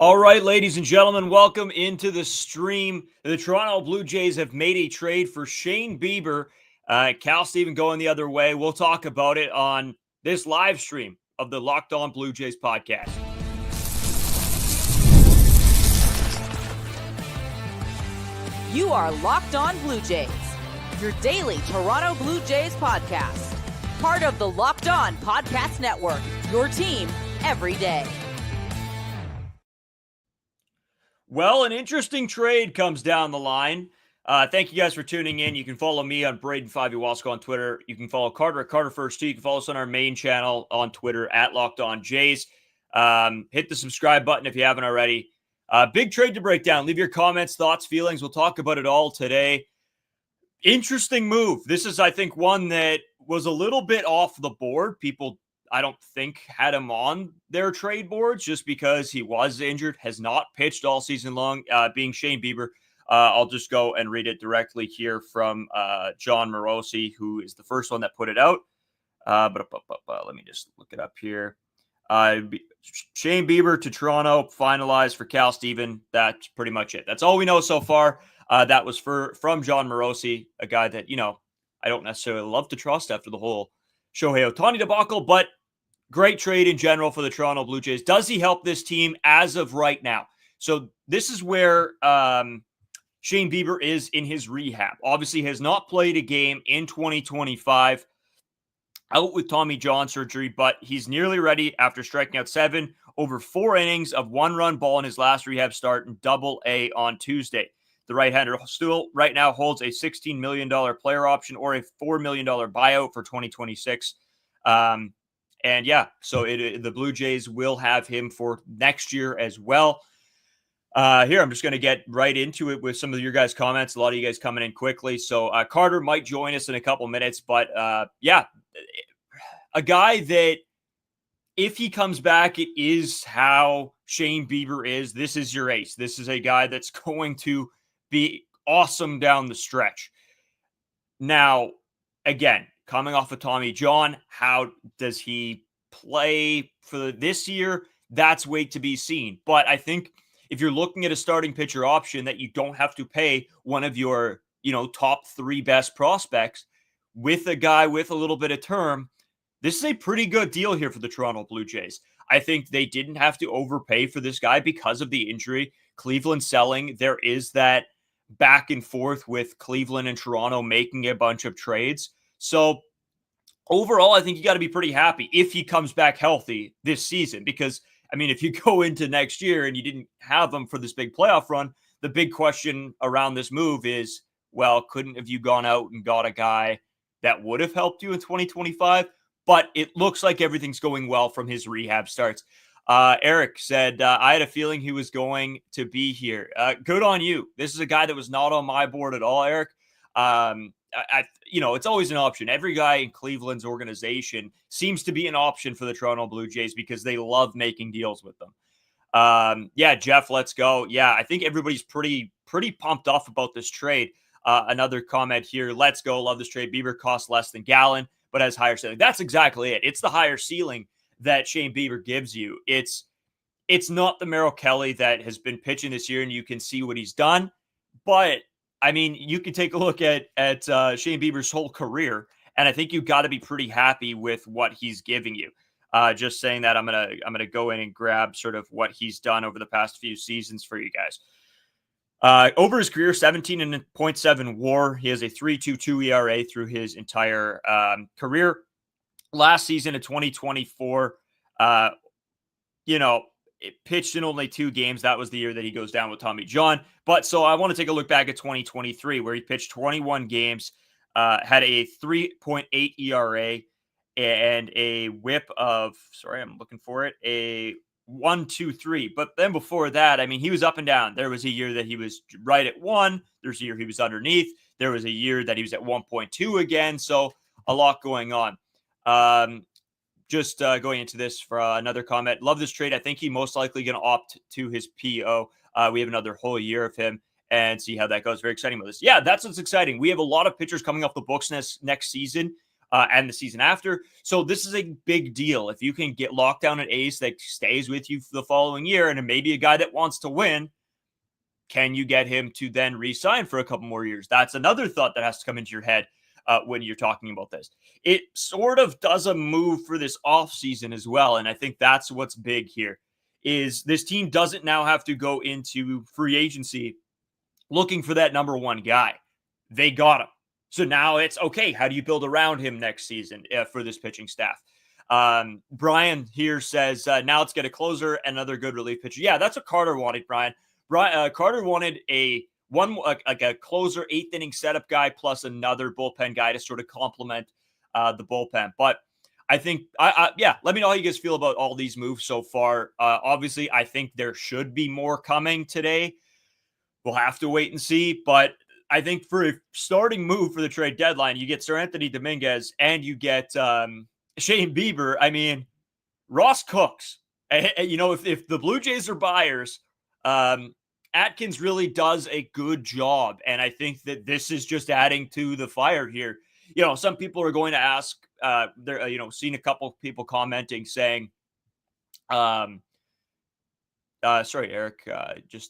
All right, ladies and gentlemen, welcome into the stream. The Toronto Blue Jays have made a trade for Shane Bieber. Cal Steven going the other way. We'll talk about it on this live stream of the Locked On Blue Jays podcast. You are Locked On Blue Jays, your daily Toronto Blue Jays podcast. Part of the Locked On Podcast Network, your team every day. Well, an interesting trade comes down the line. Thank you guys for tuning in. You can follow me on Braden5Ewalsko on Twitter. You can follow Carter at Carter First Too. You can follow us on our main channel on Twitter at Locked On Jays. Hit the subscribe button if you haven't already. Big trade to break down. Leave your comments, thoughts, feelings. We'll talk about it all today. Interesting move. This is, I think, one that was a little bit off the board. People, I don't think, had him on their trade boards just because he was injured, has not pitched all season long, being Shane Bieber. I'll just go and read it directly here from John Morosi, who is the first one that put it out. Let me just look it up here. Shane Bieber to Toronto, finalized for Cal Steven. That's pretty much it. That's all we know so far. That was from John Morosi, a guy that, I don't necessarily love to trust after the whole Shohei Ohtani debacle, but great trade in general for the Toronto Blue Jays. Does he help this team as of right now? So this is where Shane Bieber is in his rehab. Obviously has not played a game in 2025, out with Tommy John surgery, but he's nearly ready after striking out 7 over 4 innings of 1-run ball in his last rehab start in Double-A on Tuesday. The right-hander still right now holds a $16 million player option or a $4 million buyout for 2026. So the Blue Jays will have him for next year as well. Here, I'm just going to get right into it with some of your guys' comments. A lot of you guys coming in quickly. So Carter might join us in a couple minutes, but a guy that if he comes back, it is how Shane Bieber is. This is your ace. This is a guy that's going to be awesome down the stretch. Now, again, coming off of Tommy John, how does he play for this year? That's wait to be seen. But I think if you're looking at a starting pitcher option that you don't have to pay one of your, top 3 best prospects with a guy with a little bit of term, this is a pretty good deal here for the Toronto Blue Jays. I think they didn't have to overpay for this guy because of the injury. Cleveland selling, there is that back and forth with Cleveland and Toronto making a bunch of trades. So overall, I think you got to be pretty happy if he comes back healthy this season, because if you go into next year and you didn't have him for this big playoff run, the big question around this move is, well, couldn't have you gone out and got a guy that would have helped you in 2025? But it looks like everything's going well from his rehab starts. Eric said, I had a feeling he was going to be here. Good on you. This is a guy that was not on my board at all, Eric. It's always an option. Every guy in Cleveland's organization seems to be an option for the Toronto Blue Jays because they love making deals with them. Jeff, let's go. Yeah, I think everybody's pretty pumped off about this trade. Another comment here. Let's go. Love this trade. Bieber costs less than Gallen, but has higher ceiling. That's exactly it. It's the higher ceiling that Shane Bieber gives you. It's not the Merrill Kelly that has been pitching this year and you can see what he's done. But you can take a look at Shane Bieber's whole career, and I think you've got to be pretty happy with what he's giving you. Just saying that, I'm gonna go in and grab sort of what he's done over the past few seasons for you guys. Over his career, 17.7 WAR. He has a 3.22 ERA through his entire career. Last season of 2024, it pitched in only 2 games. That was the year that he goes down with Tommy John. But so I want to take a look back at 2023, where he pitched 21 games, had a 3.8 ERA and a whip of, a 1.23. But then before that, he was up and down. There was a year that he was right at 1. There's a year he was underneath. There was a year that he was at 1.2 again. So a lot going on. Going into this for another comment. Love this trade. I think he most likely going to opt to his PO. We have another whole year of him and see how that goes. Very exciting with this. Yeah, that's what's exciting. We have a lot of pitchers coming off the books next season. and the season after. So this is a big deal. If you can get locked down an ace that stays with you for the following year, and maybe a guy that wants to win, can you get him to then re-sign for a couple more years? That's another thought that has to come into your head when you're talking about this. It sort of does a move for this offseason as well, and I think that's what's big here, is this team doesn't now have to go into free agency looking for that number one guy. They got him. So now it's okay. How do you build around him next season for this pitching staff? Brian here says, now let's get a closer and another good relief pitcher. Yeah, that's what Carter wanted, Brian. Carter wanted a closer 8th inning setup guy plus another bullpen guy to sort of complement the bullpen. But I think, let me know how you guys feel about all these moves so far. Obviously, I think there should be more coming today. We'll have to wait and see. But I think for a starting move for the trade deadline, you get Sir Anthony Dominguez and you get Shane Bieber. I mean, Ross Cooks. If the Blue Jays are buyers, Atkins really does a good job. And I think that this is just adding to the fire here. Some people are going to ask, seen a couple of people commenting saying, sorry, Eric,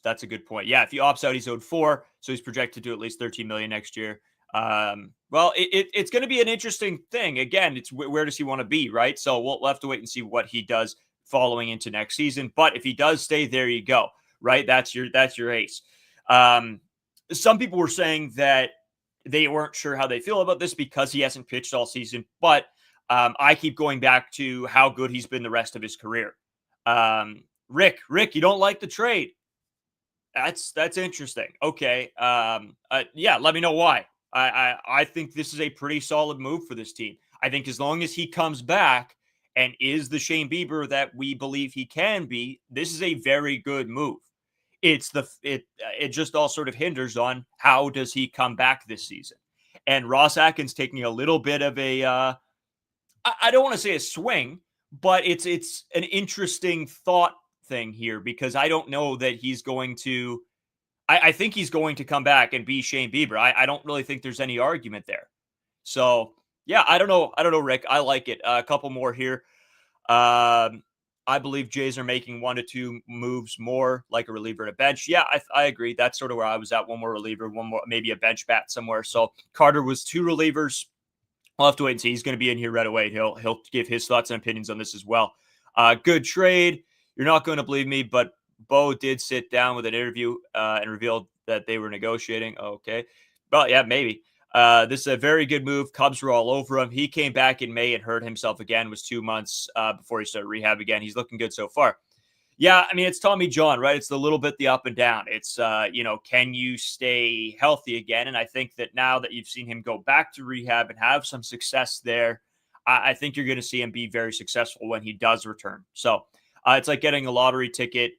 that's a good point. Yeah, if he opts out, he's owed 4, so he's projected to at least $13 million next year. Well, it's going to be an interesting thing. Again, it's where does he want to be, right? So we'll have to wait and see what he does following into next season. But if he does stay, there you go, right? That's your ace. Some people were saying that they weren't sure how they feel about this because he hasn't pitched all season. But I keep going back to how good he's been the rest of his career. Rick, you don't like the trade. That's interesting. Okay. Let me know why. I think this is a pretty solid move for this team. I think as long as he comes back and is the Shane Bieber that we believe he can be, this is a very good move. It just all sort of hinders on how does he come back this season. And Ross Atkins taking a little bit of a, I don't want to say a swing, but it's an interesting thought thing here because I don't know that he's going to. I think he's going to come back and be Shane Bieber. I don't really think there's any argument there. So yeah, I don't know, Rick. I like it. A couple more here. I believe Jays are making 1 to 2 moves more, like a reliever and a bench. Yeah, I agree. That's sort of where I was at. One more reliever, one more, maybe a bench bat somewhere. So Carter was 2 relievers. I'll have to wait and see. He's going to be in here right away. He'll give his thoughts and opinions on this as well. Good trade. You're not going to believe me, but Bo did sit down with an interview and revealed that they were negotiating. Okay. Well, yeah, maybe. This is a very good move. Cubs were all over him. He came back in May and hurt himself again. It was 2 months before he started rehab again. He's looking good so far. Yeah, I mean, it's Tommy John, right? It's a little bit the up and down. It's, can you stay healthy again? And I think that now that you've seen him go back to rehab and have some success there, I think you're going to see him be very successful when he does return. So it's like getting a lottery ticket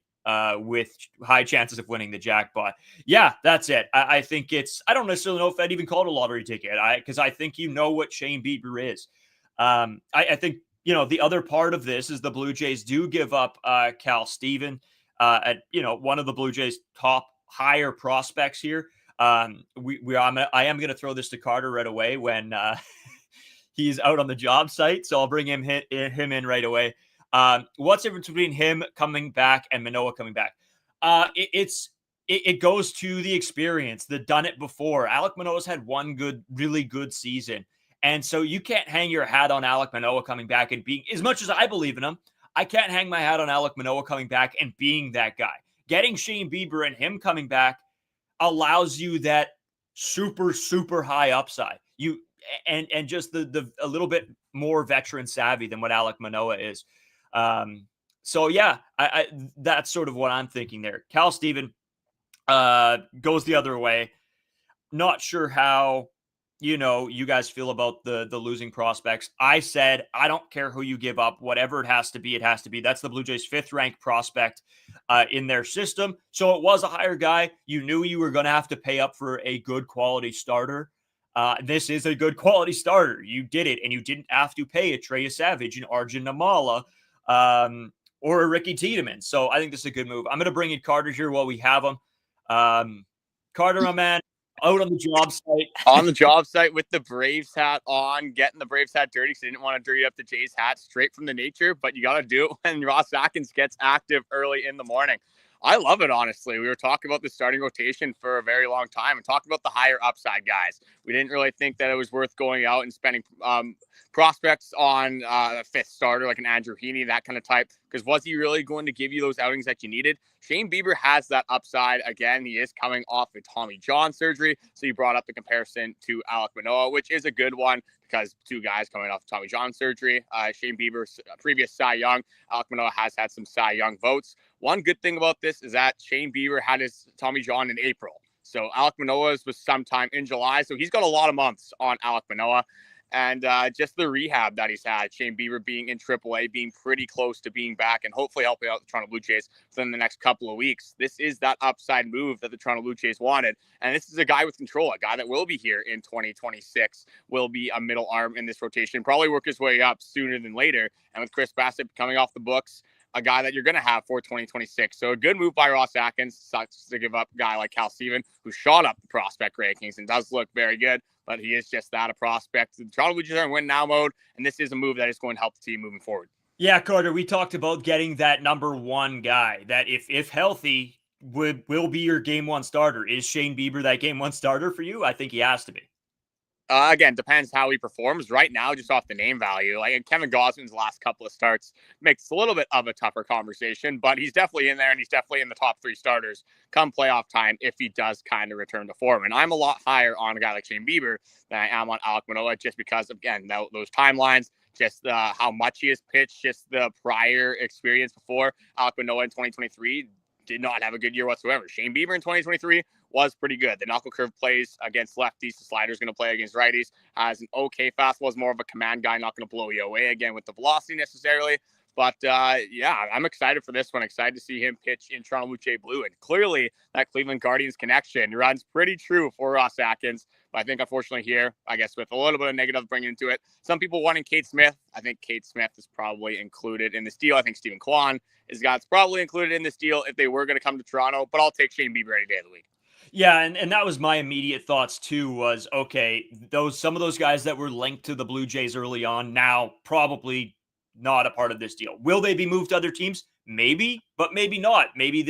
with high chances of winning the jackpot. Yeah, that's it. I think I don't necessarily know if I'd even call it a lottery ticket because I think what Shane Bieber is. I think, the other part of this is the Blue Jays do give up Cal Steven at, one of the Blue Jays' top higher prospects here. I am going to throw this to Carter right away when he's out on the job site. So I'll bring him in right away. What's the difference between him coming back and Manoah coming back? It goes to the experience, the done it before. Alek Manoah's had one really good season. And so you can't hang your hat on Alek Manoah coming back and being, as much as I believe in him, I can't hang my hat on Alek Manoah coming back and being that guy. Getting Shane Bieber and him coming back allows you that super, super high upside. And just the a little bit more veteran savvy than what Alek Manoah is. So yeah, I that's sort of what I'm thinking there. Cal Steven goes the other way. Not sure how you guys feel about the losing prospects. I said I don't care who you give up, whatever it has to be, it has to be. That's the Blue Jays' 5th ranked prospect in their system. So it was a higher guy. You knew you were going to have to pay up for a good quality starter. This is a good quality starter. You did it, and you didn't have to pay a Trey Savage, an Arjun Namala, or a Ricky Tiedemann. So I think this is a good move. I'm going to bring in Carter here while we have him. Carter, my man, out on the job site. On the job site with the Braves hat on, getting the Braves hat dirty because they didn't want to dirty up the Jays hat straight from the nature, but you got to do it when Ross Atkins gets active early in the morning. I love it, honestly. We were talking about the starting rotation for a very long time and talking about the higher upside guys. We didn't really think that it was worth going out and spending prospects on a fifth starter like an Andrew Heaney, that kind of type, because was he really going to give you those outings that you needed? Shane Bieber has that upside. Again, he is coming off a Tommy John surgery, so you brought up the comparison to Alek Manoah, which is a good one because two guys coming off Tommy John surgery. Shane Bieber's previous Cy Young. Alek Manoah has had some Cy Young votes. One good thing about this is that Shane Bieber had his Tommy John in April. So Alek Manoah's was sometime in July. So he's got a lot of months on Alek Manoah. And just the rehab that he's had, Shane Bieber being in AAA, being pretty close to being back and hopefully helping out the Toronto Blue Jays within the next couple of weeks. This is that upside move that the Toronto Blue Jays wanted. And this is a guy with control, a guy that will be here in 2026, will be a middle arm in this rotation, probably work his way up sooner than later. And with Chris Bassett coming off the books, a guy that you're going to have for 2026. So a good move by Ross Atkins. Sucks to give up a guy like Cal Steven, who shot up the prospect rankings and does look very good, but he is just that, a prospect. The Toronto Blue Jays are in win now mode, and this is a move that is going to help the team moving forward. Yeah, Carter, we talked about getting that number one guy that if healthy will be your game one starter. Is Shane Bieber that game one starter for you? I think he has to be. Again, depends how he performs. Right now, just off the name value, like Kevin Gausman's last couple of starts makes a little bit of a tougher conversation, but he's definitely in there, and he's definitely in the top three starters come playoff time if he does kind of return to form. And I'm a lot higher on a guy like Shane Bieber than I am on Alek Manoah, just because, again, those timelines, just how much he has pitched, just the prior experience before. Alek Manoah in 2023 did not have a good year whatsoever. Shane Bieber in 2023 was pretty good. The knuckle curve plays against lefties. The slider's going to play against righties. Has an okay fastball. Is more of a command guy, not going to blow you away again with the velocity necessarily. But yeah, I'm excited for this one. Excited to see him pitch in Toronto Blue Jay blue. And clearly that Cleveland Guardians connection runs pretty true for Ross Atkins. But I think unfortunately here, I guess with a little bit of negative bringing into it, some people wanting Kate Smith. I think Kate Smith is probably included in this deal. I think Stephen Kwan is the guy that's probably included in this deal if they were going to come to Toronto. But I'll take Shane Bieber any day of the week. Yeah, and that was my immediate thoughts too, was okay, some of those guys that were linked to the Blue Jays early on now probably not a part of this deal. Will they be moved to other teams? Maybe, but maybe not. Maybe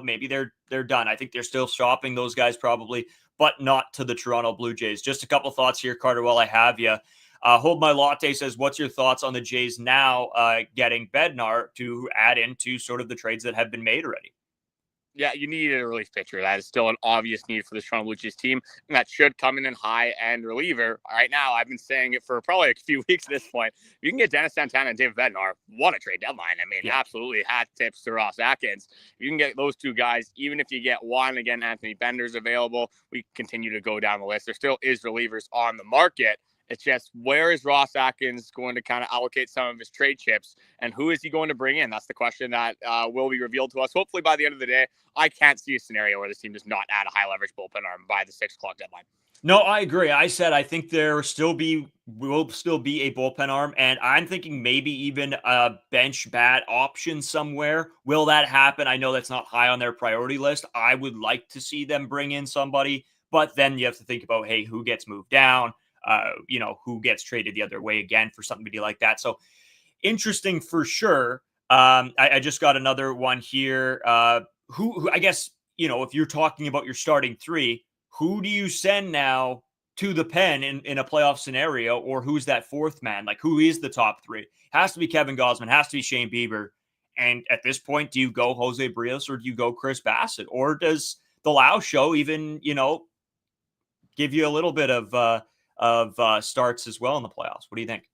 maybe they're done. I think they're still shopping those guys probably, but not to the Toronto Blue Jays. Just a couple thoughts here, Carter, while I have you. Hold My Latte says, what's your thoughts on the Jays now getting Bednar to add into sort of the trades that have been made already? Yeah, you need a relief pitcher. That is still an obvious need for the Toronto Blue Jays team, and that should come in high-end reliever. Right now, I've been saying it for probably a few weeks at this point. If you can get Dennis Santana and David Bednar, what a trade deadline. I mean, absolutely hat tips to Ross Atkins. If you can get those two guys, even if you get one, again, Anthony Bender's available, we continue to go down the list. There still is relievers on the market. It's just, where is Ross Atkins going to kind of allocate some of his trade chips, and who is he going to bring in? That's the question that will be revealed to us, hopefully by the end of the day. I can't see a scenario where this team does not add a high-leverage bullpen arm by the 6 o'clock deadline. No, I agree. I said I think there will still be a bullpen arm, and I'm thinking maybe even a bench bat option somewhere. Will that happen? I know that's not high on their priority list. I would like to see them bring in somebody, but then you have to think about, hey, who gets moved down? Who gets traded the other way again for somebody like that. So interesting for sure. I just got another one here. Who I guess, if you're talking about your starting three, who do you send now to the pen in a playoff scenario, or who's that fourth man? Like, who is the top three? Has to be Kevin Gausman, has to be Shane Bieber. And at this point, do you go Jose Barrios or do you go Chris Bassett? Or does the Lau show even, give you a little bit of starts as well in the playoffs? What do you think?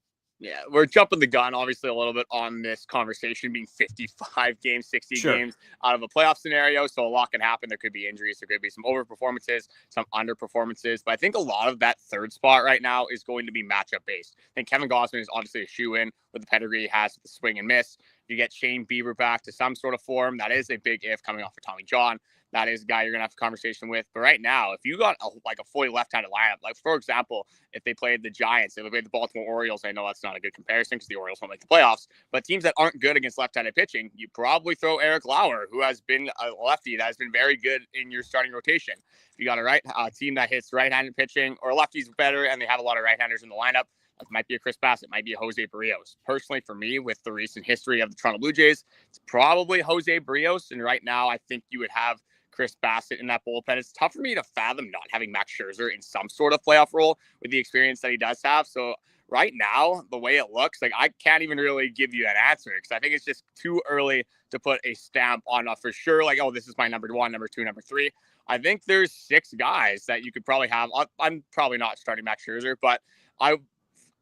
Yeah, we're jumping the gun, obviously, a little bit on this conversation being 55 games, 60 games out of a playoff scenario. So a lot can happen. There could be injuries. There could be some overperformances, some underperformances. But I think a lot of that third spot right now is going to be matchup based. I think Kevin Gausman is obviously a shoe-in with the pedigree he has, the swing and miss. You get Shane Bieber back to some sort of form. That is a big if coming off of Tommy John. That is a guy you're going to have a conversation with. But right now, if you got a fully left-handed lineup, like for example, if they played the Giants, if they played the Baltimore Orioles, I know that's not a good comparison because the Orioles won't make the playoffs, but teams that aren't good against left-handed pitching, you probably throw Eric Lauer, who has been a lefty that has been very good in your starting rotation. If you got a team that hits right-handed pitching or lefties better and they have a lot of right-handers in the lineup, it might be a Chris Bassitt, might be a Jose Barrios. Personally, for me, with the recent history of the Toronto Blue Jays, it's probably Jose Barrios. And right now, I think you would have Chris Bassitt in that bullpen. It's tough for me to fathom not having Max Scherzer in some sort of playoff role with the experience that he does have. So right now, the way it looks, like I can't even really give you an answer because I think it's just too early to put a stamp on for sure. Like, oh, this is my number 1, number 2, number 3. I think there's 6 guys that you could probably have. I'm probably not starting Max Scherzer, but I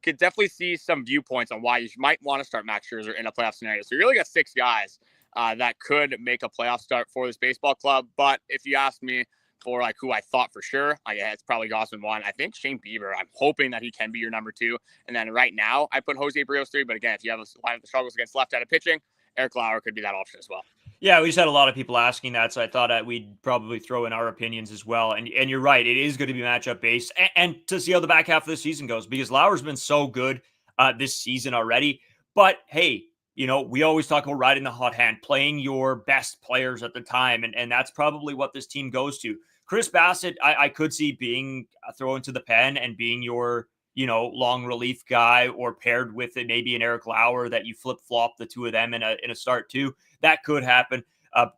could definitely see some viewpoints on why you might want to start Max Scherzer in a playoff scenario. So you really got 6 guys that could make a playoff start for this baseball club. But if you ask me for like who I thought for sure, it's probably Gosman 1. I think Shane Bieber, I'm hoping that he can be your number 2. And then right now I put Jose Barrios 3. But again, if you have a lineup that struggles against left-handed pitching, Eric Lauer could be that option as well. Yeah, we just had a lot of people asking that, so I thought we'd probably throw in our opinions as well. And you're right, it is going to be matchup based, and to see how the back half of the season goes, because Lauer's been so good this season already. But hey, we always talk about riding the hot hand, playing your best players at the time, and that's probably what this team goes to. Chris Bassitt, I could see being thrown to the pen and being your long relief guy, or paired with it, maybe an Eric Lauer that you flip flop the two of them in a start too. That could happen.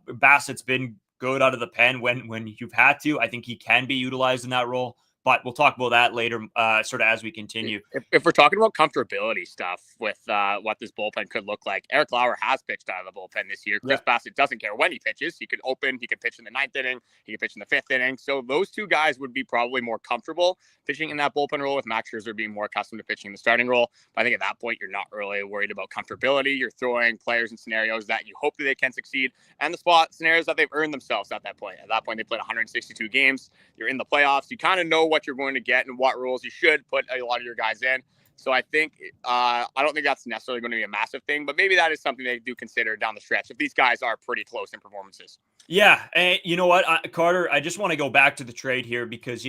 Bassett's been good out of the pen when you've had to. I think he can be utilized in that role, but we'll talk about that later, sort of as we continue. If we're talking about comfortability stuff with what this bullpen could look like, Eric Lauer has pitched out of the bullpen this year. Chris Bassitt doesn't care when he pitches. He could open, he could pitch in the 9th inning, he could pitch in the 5th inning. So those 2 guys would be probably more comfortable pitching in that bullpen role, with Max Scherzer being more accustomed to pitching in the starting role. But I think at that point, you're not really worried about comfortability. You're throwing players in scenarios that you hope that they can succeed, and the spot scenarios that they've earned themselves at that point. At that point, they played 162 games. You're in the playoffs. You kind of know what you're going to get and what roles you should put a lot of your guys in. So I think I don't think that's necessarily going to be a massive thing, but maybe that is something they do consider down the stretch if these guys are pretty close in performances. Yeah, and you know what, Carter, I just want to go back to the trade here because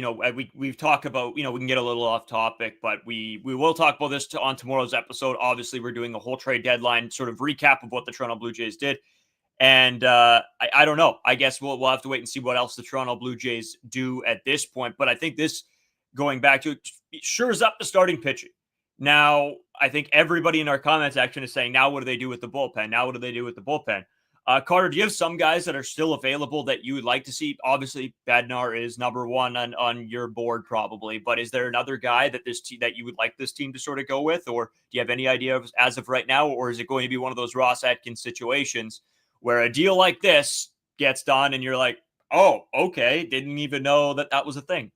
we've talked about, we can get a little off topic, but we will talk about this on tomorrow's episode. Obviously, we're doing a whole trade deadline sort of recap of what the Toronto Blue Jays did. And I don't know. I guess we'll have to wait and see what else the Toronto Blue Jays do at this point. But I think this, going back to it, shores up the starting pitching. Now, I think everybody in our comment section is saying, now what do they do with the bullpen? Now what do they do with the bullpen? Carter, do you have some guys that are still available that you would like to see? Obviously, Bednar is number 1 on your board probably, but is there another guy that that you would like this team to sort of go with? Or do you have any idea of, as of right now, or is it going to be one of those Ross Atkins situations where a deal like this gets done and you're like, oh, okay, didn't even know that was a thing?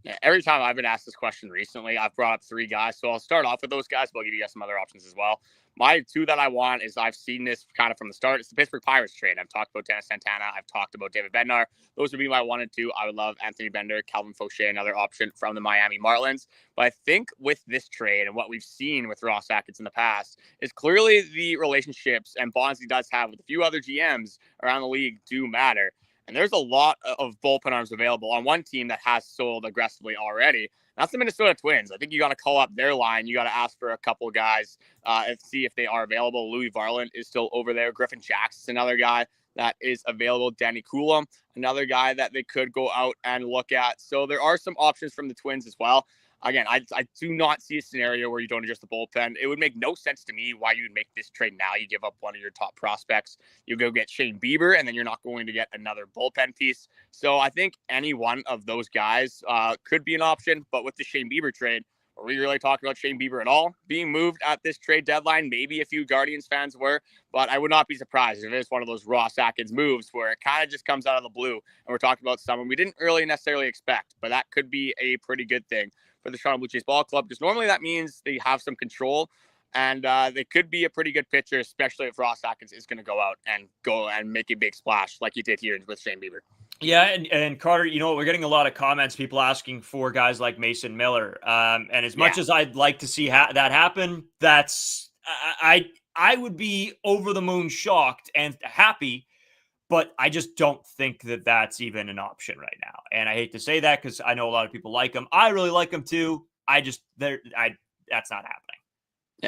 Yeah, every time I've been asked this question recently, I've brought up 3 guys. So I'll start off with those guys, but I'll give you guys some other options as well. My 2 that I want is, I've seen this kind of from the start. It's the Pittsburgh Pirates trade. I've talked about Dennis Santana. I've talked about David Bednar. Those would be my 1 and 2. I would love Anthony Bender, Calvin Fauché, another option from the Miami Marlins. But I think with this trade and what we've seen with Ross Atkins in the past is clearly the relationships and bonds he does have with a few other GMs around the league do matter. And there's a lot of bullpen arms available on one team that has sold aggressively already. That's the Minnesota Twins. I think you got to call up their line. You got to ask for a couple of guys and see if they are available. Louis Varland is still over there. Griffin Jackson's another guy that is available. Danny Coulomb, another guy that they could go out and look at. So there are some options from the Twins as well. Again, I do not see a scenario where you don't adjust the bullpen. It would make no sense to me why you would make this trade now. You give up one of your top prospects. You go get Shane Bieber, and then you're not going to get another bullpen piece. So I think any one of those guys could be an option. But with the Shane Bieber trade, are we really talking about Shane Bieber at all being moved at this trade deadline? Maybe a few Guardians fans were, but I would not be surprised if it's one of those Ross Atkins moves where it kind of just comes out of the blue. And we're talking about someone we didn't really necessarily expect, but that could be a pretty good thing for the Toronto Blue Jays ball club, because normally that means they have some control, and they could be a pretty good pitcher, especially if Ross Atkins is going to go out and make a big splash like he did here with Shane Bieber. Yeah, and Carter, we're getting a lot of comments, people asking for guys like Mason Miller. And as much as I'd like to see that happen, that's I would be over the moon shocked and happy, but I just don't think that that's even an option right now. And I hate to say that because I know a lot of people like him. I really like him too. That's not happening.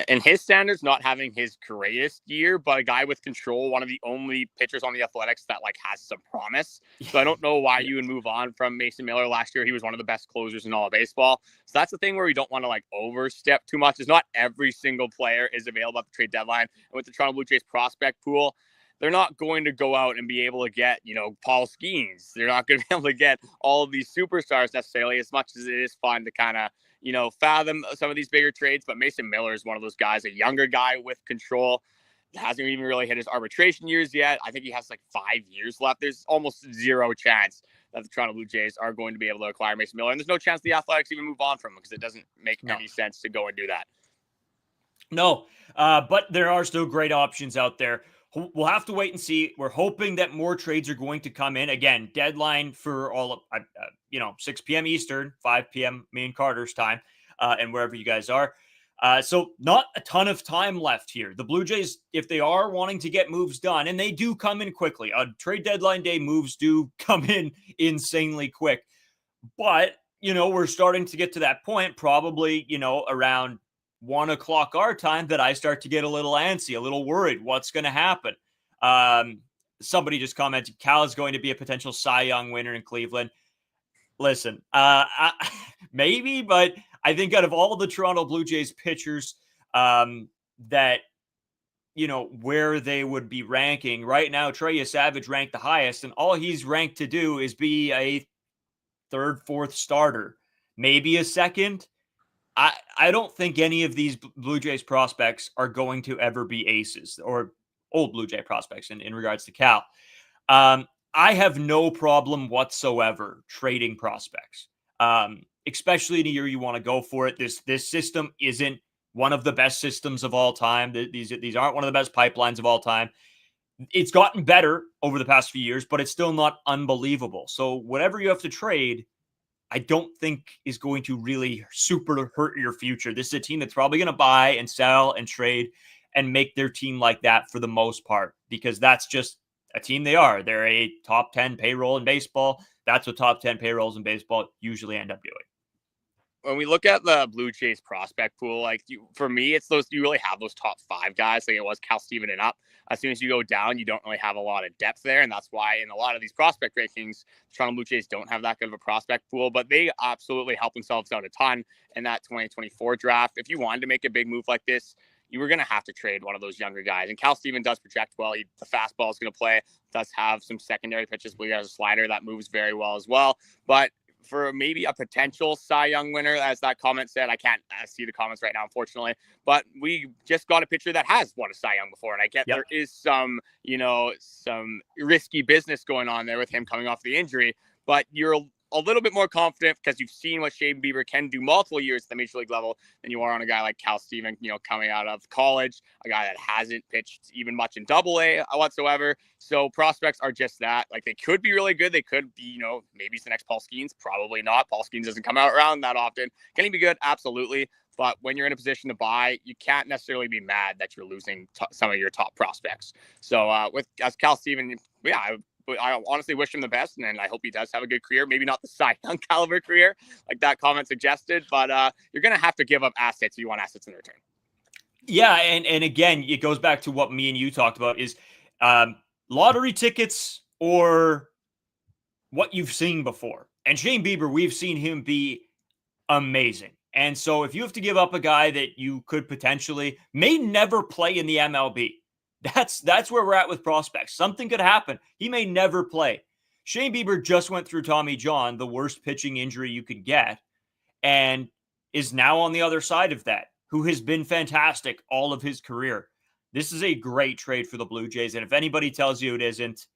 And his standards, not having his greatest year, but a guy with control, one of the only pitchers on the Athletics that like has some promise. So I don't know why you would move on from Mason Miller. Last year, he was one of the best closers in all of baseball. So that's the thing where we don't want to like overstep too much. It's not every single player is available at the trade deadline. And with the Toronto Blue Jays prospect pool, they're not going to go out and be able to get, Paul Skeens. They're not going to be able to get all of these superstars necessarily, as much as it is fun to kind of, fathom some of these bigger trades. But Mason Miller is one of those guys, a younger guy with control. Hasn't even really hit his arbitration years yet. I think he has like 5 years left. There's almost zero chance that the Toronto Blue Jays are going to be able to acquire Mason Miller. And there's no chance the Athletics even move on from him because it doesn't make any sense to go and do that. No, but there are still great options out there. We'll have to wait and see. We're hoping that more trades are going to come in. Again, deadline for all of, 6 p.m. Eastern, 5 p.m. me and Carter's time, and wherever you guys are. So not a ton of time left here. The Blue Jays, if they are wanting to get moves done, and they do come in quickly, trade deadline day moves do come in insanely quick. But, we're starting to get to that point, probably, around 1 o'clock our time, that I start to get a little antsy, a little worried. What's going to happen? Somebody just commented, Cal is going to be a potential Cy Young winner in Cleveland. Listen, maybe, but I think out of all the Toronto Blue Jays pitchers that, where they would be ranking right now, Trey Savage ranked the highest, and all he's ranked to do is be a third, fourth starter, maybe a second. I don't think any of these Blue Jays prospects are going to ever be aces, or old Blue Jay prospects in regards to Cal. I have no problem whatsoever trading prospects, especially in a year you want to go for it. This system isn't one of the best systems of all time. These aren't one of the best pipelines of all time. It's gotten better over the past few years, but it's still not unbelievable. So whatever you have to trade, I don't think is going to really super hurt your future. This is a team that's probably going to buy and sell and trade and make their team like that for the most part, because that's just a team they are. They're a top 10 payroll in baseball. That's what top 10 payrolls in baseball usually end up doing. When we look at the Blue Jays prospect pool, for me, it's you really have those top 5 guys. Like it was Cal Steven and up. As soon as you go down, you don't really have a lot of depth there. And that's why in a lot of these prospect rankings, the Toronto Blue Jays don't have that good of a prospect pool, but they absolutely help themselves out a ton in that 2024 draft. If you wanted to make a big move like this, you were going to have to trade one of those younger guys. And Cal Steven does project well. The fastball is going to play, does have some secondary pitches. He has a slider that moves very well as well. But for maybe a potential Cy Young winner, as that comment said, I can't see the comments right now, unfortunately, but we just got a pitcher that has won a Cy Young before. And I get there is some, some risky business going on there with him coming off the injury, but you're a little bit more confident because you've seen what Shane Bieber can do multiple years at the major league level than you are on a guy like Cal Steven, coming out of college, a guy that hasn't pitched even much in Double-A whatsoever. So prospects are just that. Like they could be really good. They could be, maybe it's the next Paul Skeens. Probably not. Paul Skeens doesn't come out around that often. Can he be good? Absolutely. But when you're in a position to buy, you can't necessarily be mad that you're losing some of your top prospects. So as Cal Steven, I honestly wish him the best, and I hope he does have a good career. Maybe not the Cy Young caliber career, like that comment suggested, but you're going to have to give up assets if you want assets in return. Yeah, and again, it goes back to what me and you talked about is lottery tickets or what you've seen before. And Shane Bieber, we've seen him be amazing. And so if you have to give up a guy that you could potentially may never play in the MLB, that's where we're at with prospects. Something could happen. He may never play. Shane Bieber just went through Tommy John, the worst pitching injury you could get, and is now on the other side of that, who has been fantastic all of his career. This is a great trade for the Blue Jays. And if anybody tells you it isn't,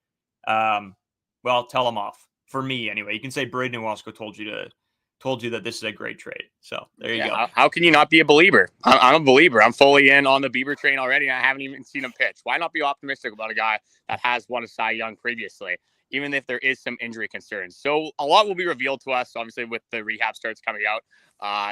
well, tell them off. For me, anyway. You can say Braden Wasko told you that this is a great trade. So there you go. How can you not be a believer? I'm a believer. I'm fully in on the Bieber train already. I haven't even seen him pitch. Why not be optimistic about a guy that has won a Cy Young previously? even if there is some injury concerns. So a lot will be revealed to us, obviously, with the rehab starts coming out.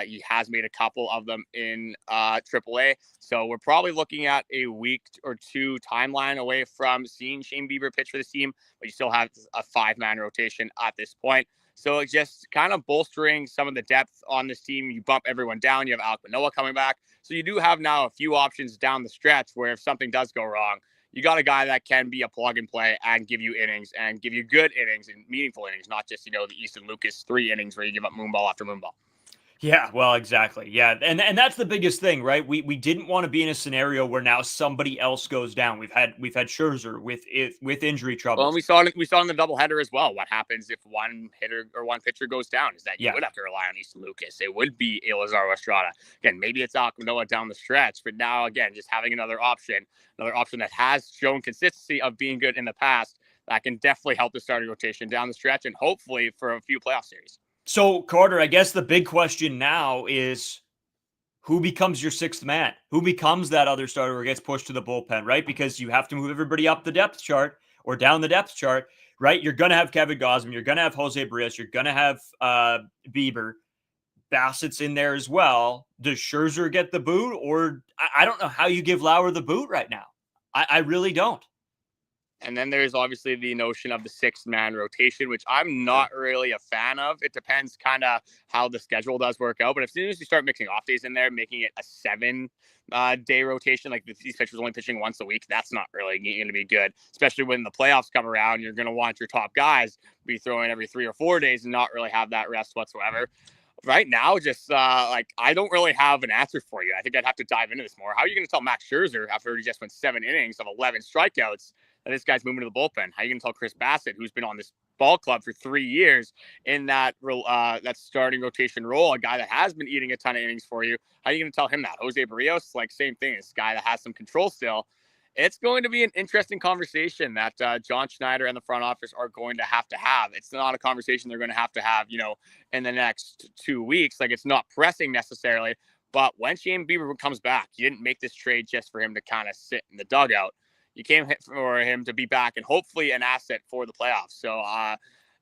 He has made a couple of them in AAA. So we're probably looking at a week or two timeline away from seeing Shane Bieber pitch for this team, but you still have a 5-man rotation at this point. So it's just kind of bolstering some of the depth on this team. You bump everyone down. You have Alec Manoah coming back. So you do have now a few options down the stretch where if something does go wrong, you got a guy that can be a plug and play and give you innings and give you good innings and meaningful innings, not just, the Easton Lucas 3 innings where you give up moonball after moonball. Yeah, well, exactly. Yeah, and that's the biggest thing, right? We didn't want to be in a scenario where now somebody else goes down. We've had Scherzer with injury troubles. Well, and we saw in the doubleheader as well. What happens if one hitter or one pitcher goes down? Is that you would have to rely on Easton Lucas. It would be Lazaro Estrada. Again, maybe it's Alec Manoah down the stretch, but now again, just having another option that has shown consistency of being good in the past, that can definitely help the starting rotation down the stretch and hopefully for a few playoff series. So, Carter, I guess the big question now is who becomes your sixth man? Who becomes that other starter or gets pushed to the bullpen, right? Because you have to move everybody up the depth chart or down the depth chart, right? You're going to have Kevin Gausman. You're going to have Jose Barrios. You're going to have Bieber. Bassett's in there as well. Does Scherzer get the boot? Or I don't know how you give Lauer the boot right now. I really don't. And then there's obviously the notion of the 6-man rotation, which I'm not really a fan of. It depends kind of how the schedule does work out. But as soon as you start mixing off days in there, making it a 7-day rotation, like these pitchers only pitching once a week, that's not really going to be good. Especially when the playoffs come around, you're going to want your top guys to be throwing every 3 or 4 days and not really have that rest whatsoever. Right now, just I don't really have an answer for you. I think I'd have to dive into this more. How are you going to tell Max Scherzer after he just went 7 innings of 11 strikeouts that this guy's moving to the bullpen? How are you going to tell Chris Bassett, who's been on this ball club for 3 years in that starting rotation role, a guy that has been eating a ton of innings for you? How are you going to tell him that? Jose Barrios, same thing. This guy that has some control still. It's going to be an interesting conversation that John Schneider and the front office are going to have. It's not a conversation they're going to have, in the next 2 weeks. It's not pressing necessarily, but when Shane Bieber comes back, you didn't make this trade just for him to kind of sit in the dugout. You came for him to be back and hopefully an asset for the playoffs. So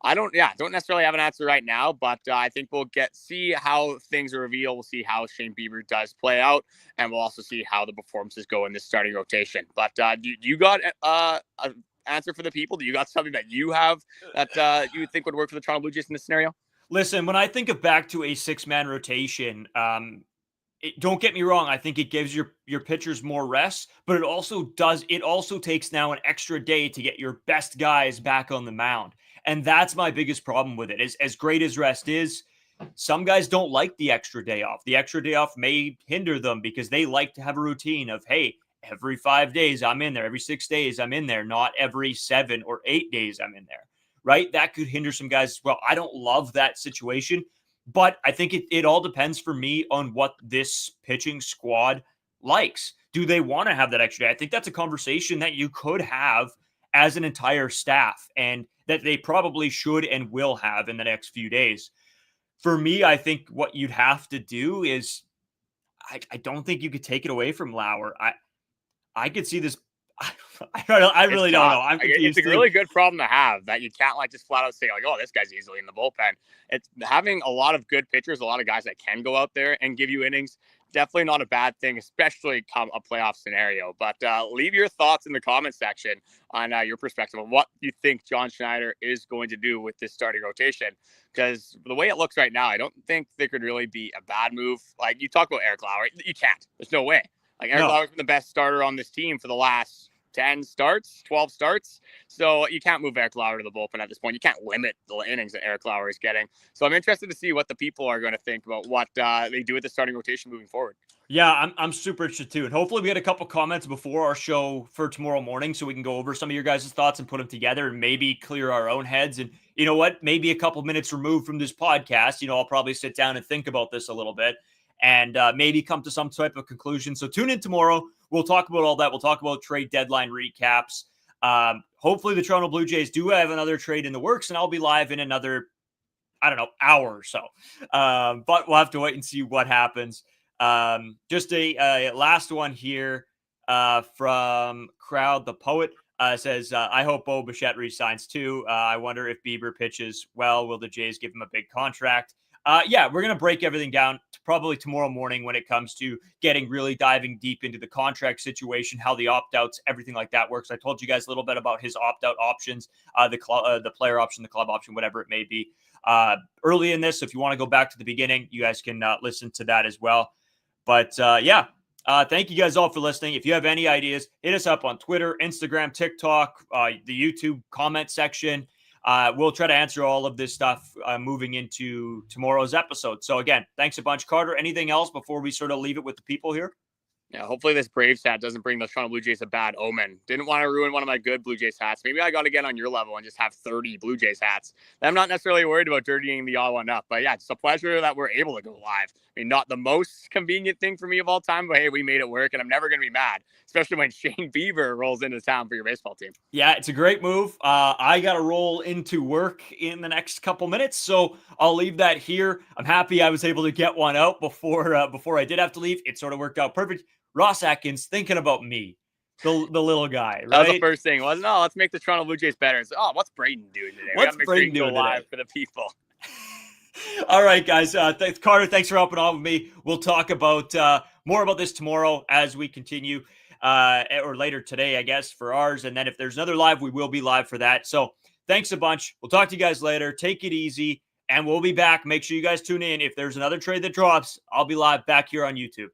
I don't necessarily have an answer right now, but I think we'll see how things are revealed. We'll see how Shane Bieber does play out, and we'll also see how the performances go in this starting rotation. But do you got an answer for the people? Do you got something that you have that you think would work for the Toronto Blue Jays in this scenario? Listen, when I think of back to a 6-man rotation, don't get me wrong. I think it gives your pitchers more rest, but it also takes now an extra day to get your best guys back on the mound. And that's my biggest problem with it. As great as rest is, some guys don't like the extra day off. The extra day off may hinder them because they like to have a routine of, hey, every 5 days I'm in there, every 6 days I'm in there, not every 7 or 8 days I'm in there, right? That could hinder some guys as well. I don't love that situation, but I think it all depends for me on what this pitching squad likes. Do they want to have that extra day? I think that's a conversation that you could have as an entire staff and that they probably should and will have in the next few days. For me, I think what you'd have to do is I don't think you could take it away from Lauer. I could see this. I really don't know. I'm confused. It's a really good problem to have that you can't just flat out say oh, this guy's easily in the bullpen. It's having a lot of good pitchers, a lot of guys that can go out there and give you innings. Definitely not a bad thing, especially come a playoff scenario. But leave your thoughts in the comment section on your perspective of what you think John Schneider is going to do with this starting rotation. Because the way it looks right now, I don't think there could really be a bad move. You talk about Eric Lauer, you can't. There's no way. Eric Lauer's been the best starter on this team for the last 10 starts, 12 starts. So you can't move Eric Lauer to the bullpen at this point. You can't limit the innings that Eric Lauer is getting. So I'm interested to see what the people are going to think about what they do with the starting rotation moving forward. Yeah, I'm super interested too. And hopefully we get a couple comments before our show for tomorrow morning so we can go over some of your guys' thoughts and put them together and maybe clear our own heads. And you know what? Maybe a couple minutes removed from this podcast, I'll probably sit down and think about this a little bit and maybe come to some type of conclusion. So tune in tomorrow. We'll talk about all that. We'll talk about trade deadline recaps. Hopefully the Toronto Blue Jays do have another trade in the works, and I'll be live in another, hour or so. But we'll have to wait and see what happens. Just a last one here from Crowd the Poet. Says, I hope Bo Bichette resigns too. I wonder if Bieber pitches well. Will the Jays give him a big contract? Yeah, we're going to break everything down probably tomorrow morning when it comes to getting really diving deep into the contract situation, how the opt-outs, everything like that works. I told you guys a little bit about his opt-out options, the player option, the club option, whatever it may be, early in this. So if you want to go back to the beginning, you guys can listen to that as well. But yeah, thank you guys all for listening. If you have any ideas, hit us up on Twitter, Instagram, TikTok, the YouTube comment section. We'll try to answer all of this stuff moving into tomorrow's episode. So again, thanks a bunch, Carter. Anything else before we sort of leave it with the people here? Yeah, hopefully this Braves hat doesn't bring the Toronto Blue Jays a bad omen. Didn't want to ruin one of my good Blue Jays hats. Maybe I got to get on your level and just have 30 Blue Jays hats. I'm not necessarily worried about dirtying the all one up. But yeah, it's a pleasure that we're able to go live. I mean, not the most convenient thing for me of all time, but hey, we made it work, and I'm never going to be mad, especially when Shane Bieber rolls into town for your baseball team. Yeah, it's a great move. I got to roll into work in the next couple minutes, so I'll leave that here. I'm happy I was able to get one out before I did have to leave. It sort of worked out perfect. Ross Atkins thinking about me, the little guy, right? That was the first thing, wasn't it? Oh, let's make the Toronto Blue Jays better. So, what's Braden doing today? What's Braden doing live for the people? All right, guys. Carter, thanks for helping on with me. We'll talk about more about this tomorrow as we continue, or later today, I guess, for ours. And then if there's another live, we will be live for that. So thanks a bunch. We'll talk to you guys later. Take it easy, and we'll be back. Make sure you guys tune in. If there's another trade that drops, I'll be live back here on YouTube.